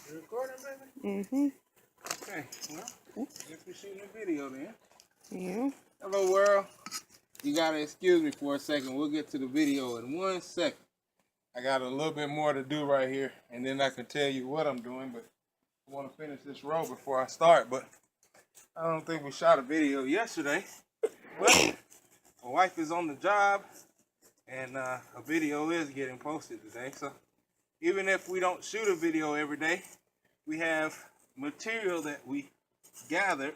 You recording, baby? Mm-hmm. Okay, well, guess we're shooting a video then. Yeah. Hello, world. You gotta excuse me for a second. We'll get to the video in 1 second. I got a little bit more to do right here, and then I can tell you what I'm doing, but I want to finish this row before I start, but I don't think we shot a video yesterday. But my wife is on the job, and a video is getting posted today. So even if we don't shoot a video every day, we have material that we gathered.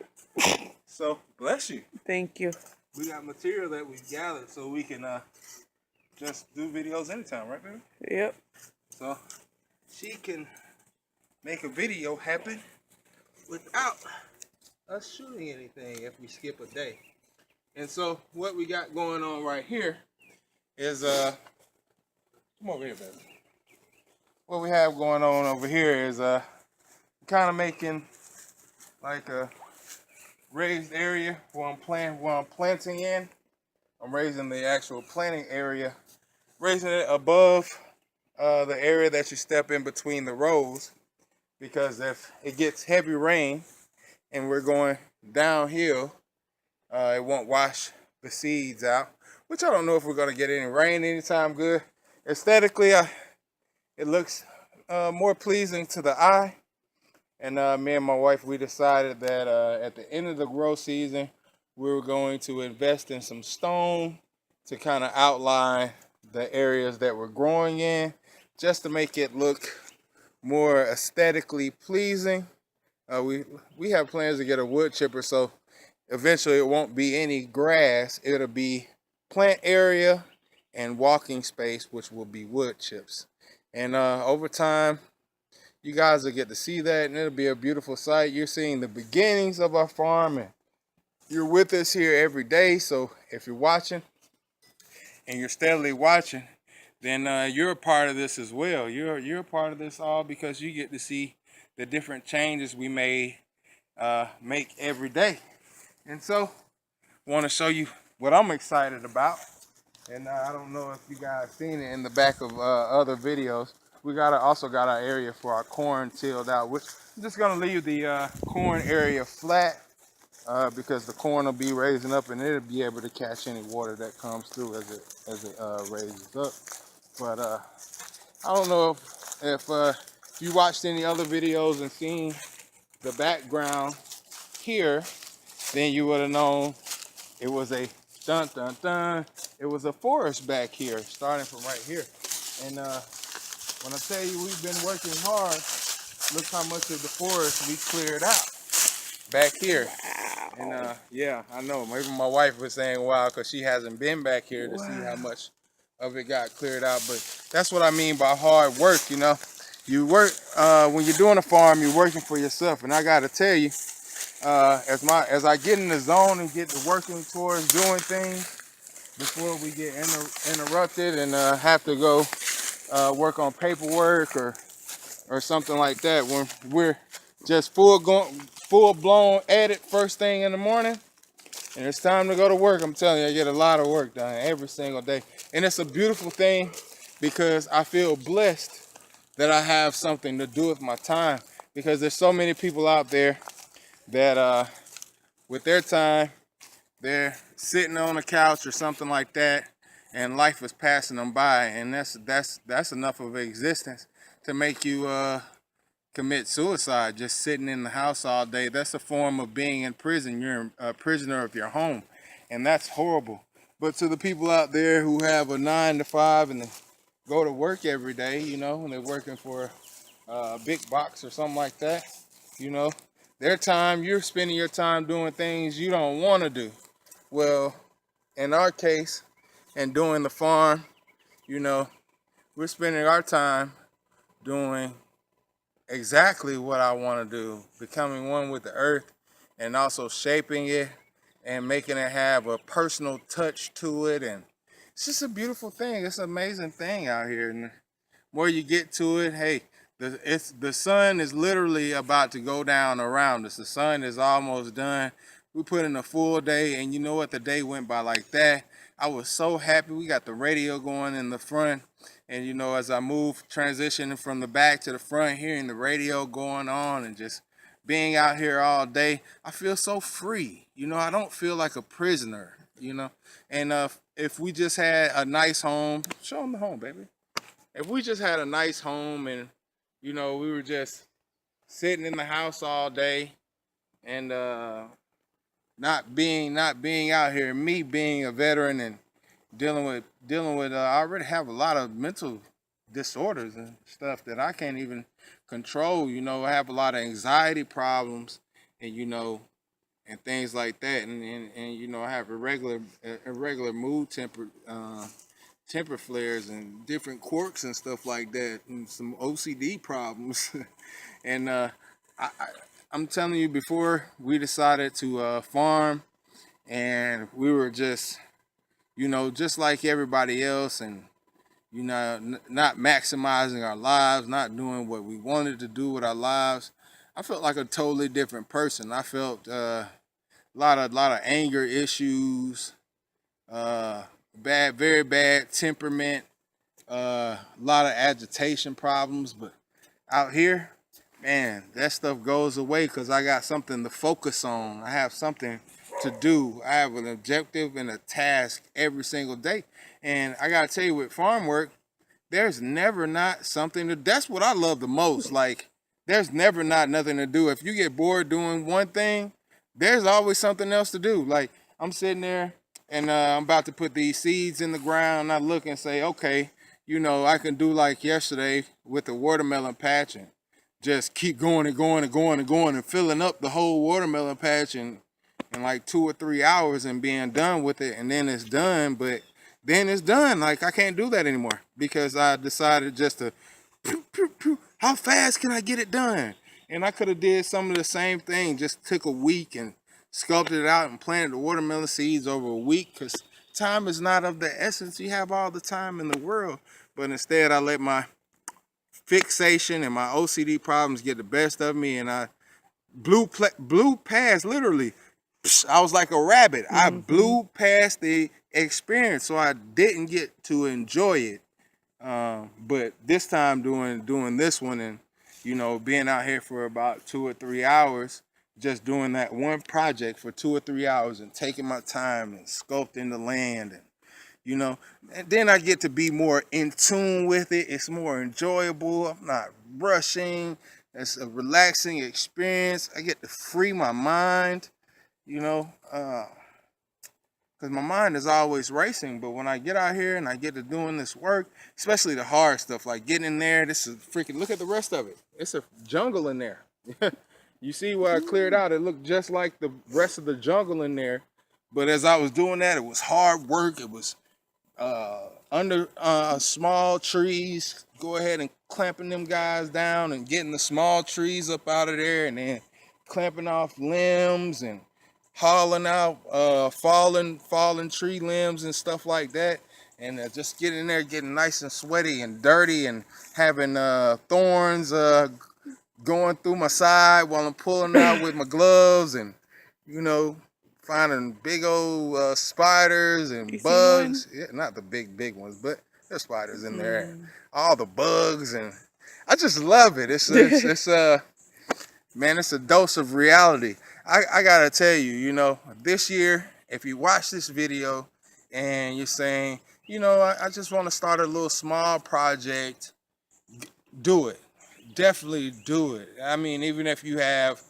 So bless you. Thank you. We got material that we gathered so we can just do videos anytime, right, baby? Yep. So she can make a video happen without us shooting anything if we skip a day. And so what we got going on right here is come over here, baby. What we have going on over here is kind of making like a raised area where I'm planting in. I'm raising the actual planting area, raising it above the area that you step in between the rows, because if it gets heavy rain and we're going downhill, it won't wash the seeds out, which I don't know if we're going to get any rain anytime good. Aesthetically, it looks more pleasing to the eye. And me and my wife, we decided that at the end of the grow season, we were going to invest in some stone to kind of outline the areas that we're growing in, just to make it look more aesthetically pleasing. We have plans to get a wood chipper, so eventually it won't be any grass. It'll be plant area and walking space, which will be wood chips. And over time, you guys will get to see that, and it'll be a beautiful sight. You're seeing the beginnings of our farm, and you're with us here every day. So if you're watching and you're steadily watching, then you're a part of this as well. You're a part of this all because you get to see the different changes we may make every day. And so I want to show you what I'm excited about. And I don't know if you guys seen it in the back of other videos. We also got our area for our corn tilled out, which I'm just gonna leave the corn area flat because the corn will be raising up and it'll be able to catch any water that comes through as it raises up. But I don't know if you watched any other videos and seen the background here, then you would have known it was a dun dun dun. It was a forest back here, starting from right here. And when I tell you we've been working hard, look how much of the forest we cleared out back here. And yeah, I know. Maybe my wife was saying wow because she hasn't been back here to see how much of it got cleared out. But that's what I mean by hard work, you know. You work, when you're doing a farm, you're working for yourself. And I got to tell you, as I get in the zone and get to working towards doing things before we get interrupted and have to go work on paperwork or something like that, when we're just full blown at it first thing in the morning and it's time to go to work, I'm telling you, I get a lot of work done every single day. And it's a beautiful thing because I feel blessed that I have something to do with my time, because there's so many people out there that with their time they're sitting on a couch or something like that and life is passing them by, and that's enough of an existence to make you commit suicide, just sitting in the house all day. That's a form of being in prison. You're a prisoner of your home, and that's horrible. But to the people out there who have a 9 to 5 and they go to work every day, you know, and they're working for a big box or something like that, you know, their time, you're spending your time doing things you don't want to do. Well, in our case, and doing the farm, you know, we're spending our time doing exactly what I want to do, becoming one with the earth and also shaping it and making it have a personal touch to it. And it's just a beautiful thing. It's an amazing thing out here. And the more you get to it, hey, the sun is literally about to go down around us. The sun is almost done. We put in a full day, and you know what? The day went by like that. I was so happy. We got the radio going in the front, And you know, as I move, transitioning from the back to the front, hearing the radio going on and just being out here all day, I feel so free. You know, I don't feel like a prisoner, you know. And if we just had a nice home, show them the home, baby. If we just had a nice home and, you know, we were just sitting in the house all day and not being out here, me being a veteran and dealing with I already have a lot of mental disorders and stuff that I can't even control. You know, I have a lot of anxiety problems, and you know, and things like that, and you know, I have irregular mood temper flares and different quirks and stuff like that, and some OCD problems. And I, I'm telling you, before we decided to farm, and we were just, you know, just like everybody else, and you know, not maximizing our lives, not doing what we wanted to do with our lives. I felt like a totally different person. I felt lot of anger issues, very bad temperament, a lot of agitation problems. But out here, man, that stuff goes away because I got something to focus on. I have something to do. I have an objective and a task every single day. And I gotta tell you, with farm work, there's never not something to. That's what I love the most. Like, there's never not nothing to do. If you get bored doing one thing, there's always something else to do. Like, I'm sitting there and I'm about to put these seeds in the ground. I look and say, okay, you know, I can do like yesterday with the watermelon patch and just keep going and going and going and going and filling up the whole watermelon patch in like 2 or 3 hours and being done with it, and then it's done. But then it's done. Like, I can't do that anymore because I decided just to pew, pew, pew. How fast can I get it done? And I could have did some of the same thing, just took a week and sculpted it out and planted the watermelon seeds over a week, because time is not of the essence. You have all the time in the world. But instead I let my fixation and my OCD problems get the best of me, and I blew past, literally. I was like a rabbit. I blew past the experience, so I didn't get to enjoy it. But this time doing this one, and you know, being out here for about 2 or 3 hours, just doing that one project for 2 or 3 hours and taking my time and sculpting the land, and you know, and then I get to be more in tune with it. It's more enjoyable. I'm not rushing. It's a relaxing experience. I get to free my mind, you know, because my mind is always racing. But when I get out here and I get to doing this work, especially the hard stuff, like getting in there, this is freaking, look at the rest of it. It's a jungle in there. You see where I cleared out? It looked just like the rest of the jungle in there. But as I was doing that, it was hard work. It was under small trees, go ahead and clamping them guys down and getting the small trees up out of there, and then clamping off limbs and hauling out fallen tree limbs and stuff like that, and just getting in there, getting nice and sweaty and dirty, and having thorns going through my side while I'm pulling out with my gloves, and you know, finding big old spiders and bugs. Yeah, not the big ones, but there's spiders in there. All the bugs, and I just love it. It's man, it's a dose of reality. I gotta tell you, you know, this year, if you watch this video and you're saying, you know, I just want to start a little small project, do it. Definitely do it. I mean, even if you have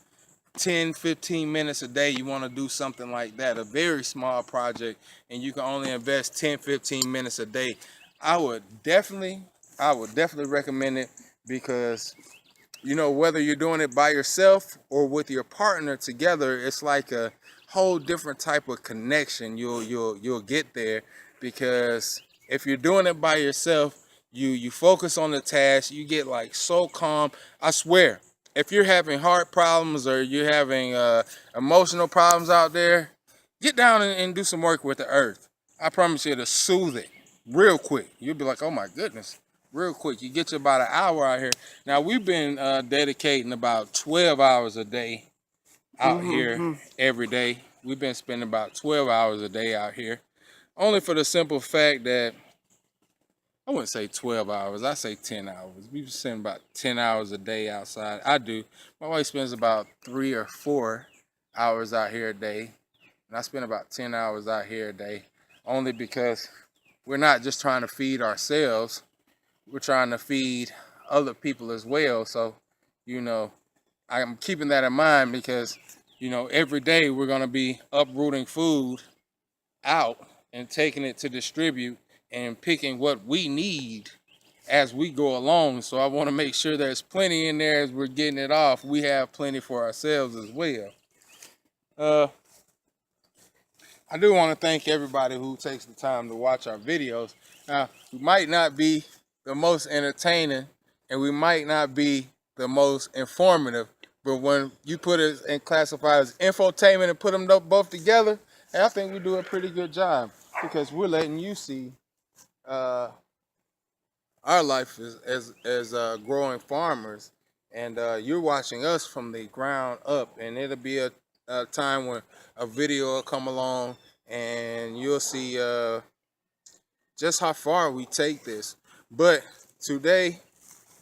10-15 minutes a day, you want to do something like that, a very small project, and you can only invest 10-15 minutes a day, I would definitely recommend it, because you know, whether you're doing it by yourself or with your partner together, it's like a whole different type of connection you'll get there. Because if you're doing it by yourself, you focus on the task, you get like so calm. I swear, if you're having heart problems or you're having emotional problems out there, get down and do some work with the earth. I promise you, it'll soothe it real quick. You'll be like, oh my goodness, real quick. You get you about an hour out here. Now, we've been dedicating about 12 hours a day out here every day. We've been spending about 12 hours a day out here, only for the simple fact that I wouldn't say 12 hours. I say 10 hours. We spend about 10 hours a day outside. I do. My wife spends about 3 or 4 hours out here a day. And I spend about 10 hours out here a day. Only because we're not just trying to feed ourselves. We're trying to feed other people as well. So, you know, I'm keeping that in mind because, every day we're going to be uprooting food out and taking it to distribute and picking what we need as we go along. So I want to make sure there's plenty in there as we're getting it off. We have plenty for ourselves as well. Uh, I do want to thank everybody who takes the time to watch our videos. Now, we might not be the most entertaining and we might not be the most informative, but when you put it and classify as infotainment and put them both together, I think we do a pretty good job because we're letting you see uh, our life as growing farmers, and you're watching us from the ground up. And it'll be a time when a video will come along, and you'll see just how far we take this. But today,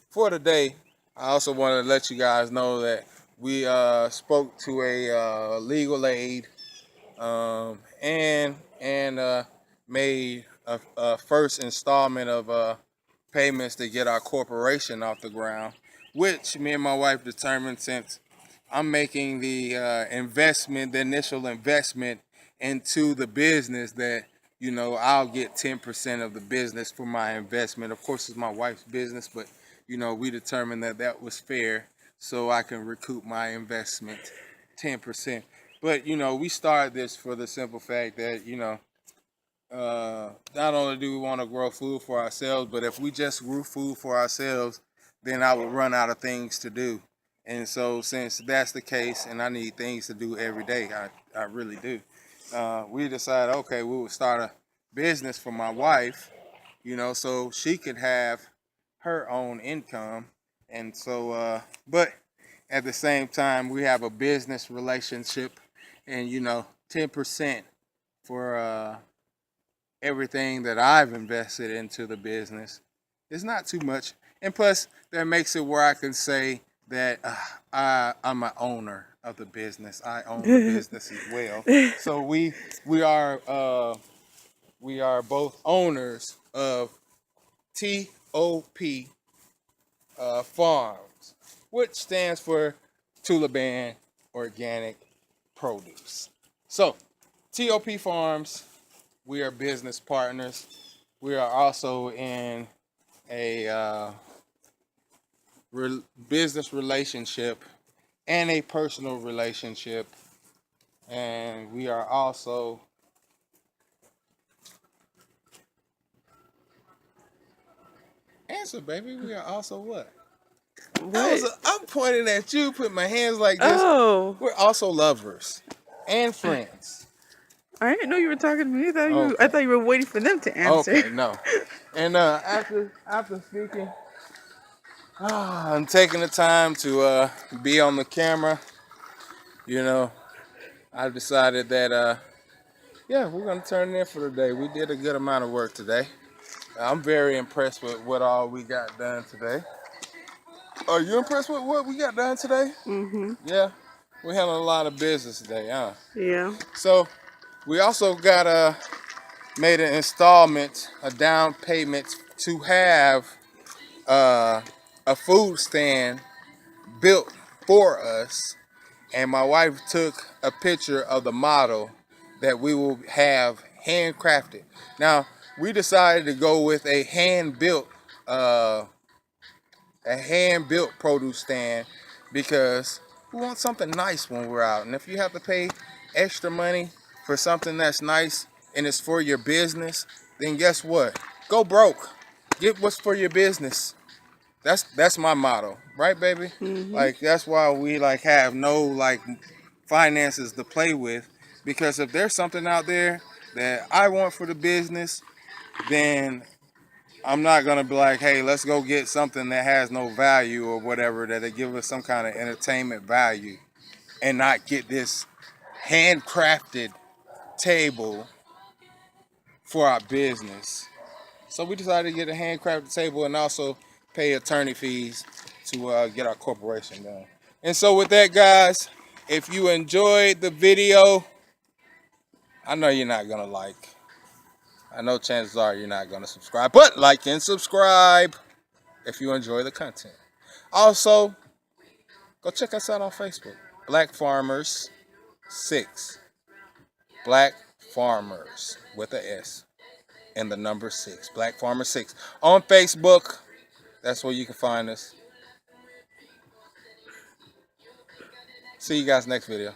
for today, I also want to let you guys know that we spoke to a legal aid and made a first installment of payments to get our corporation off the ground, which me and my wife determined, since I'm making the investment, the initial investment into the business, that I'll get 10% of the business for my investment. Of course, it's my wife's business, but we determined that that was fair, so I can recoup my investment 10%. But we started this for the simple fact that not only do we want to grow food for ourselves, but if we just grew food for ourselves, then I would run out of things to do. And so, since that's the case, and I need things to do every day, I really do. We decided, okay, we would start a business for my wife, so she could have her own income. And so, but at the same time, we have a business relationship, and 10% for everything that I've invested into the business is not too much. And plus, that makes it where I can say that I'm an owner of the business. I own the business as well. So we are both owners of TOP Farms, which stands for Tulaban Organic Produce. So TOP Farms, we are business partners. We are also in a business relationship and a personal relationship. And we are also answer, baby. We are also what? What? I'm pointing at you, put my hands like this. Oh, We're also lovers and friends. I didn't know you were talking to me. I Okay. thought you were waiting for them to answer. Okay, no. And after speaking, I'm taking the time to be on the camera. You know, I decided that yeah, we're gonna turn it in for today. We did a good amount of work today. I'm very impressed with what all we got done today. Are you impressed with what we got done today? Mhm. Yeah, we had a lot of business today, huh? Yeah. So we also got made an installment, a down payment to have uh, a food stand built for us, and my wife took a picture of the model that we will have handcrafted. Now we decided to go with uh, a hand built produce stand because we want something nice when we're out. And if you have to pay extra money for something that's nice and it's for your business, then guess what? Go broke. Get what's for your business. That's my motto, right, baby? Mhm. Like that's why we like have no like finances to play with, because if there's something out there that I want for the business, then I'm not gonna be like, hey, let's go get something that has no value or whatever, that they give us some kind of entertainment value, and not get this handcrafted table for our business. So we decided to get a handcrafted table and also pay attorney fees to get our corporation done. And so with that, guys, if you enjoyed the video, I know you're not gonna like. I know chances are you're not gonna subscribe, but like and subscribe if you enjoy the content. Also, go check us out on Facebook, Black Farmers 6. Black Farmers with a S and the number 6. Black Farmer 6 on Facebook. That's where you can find us. See you guys next video.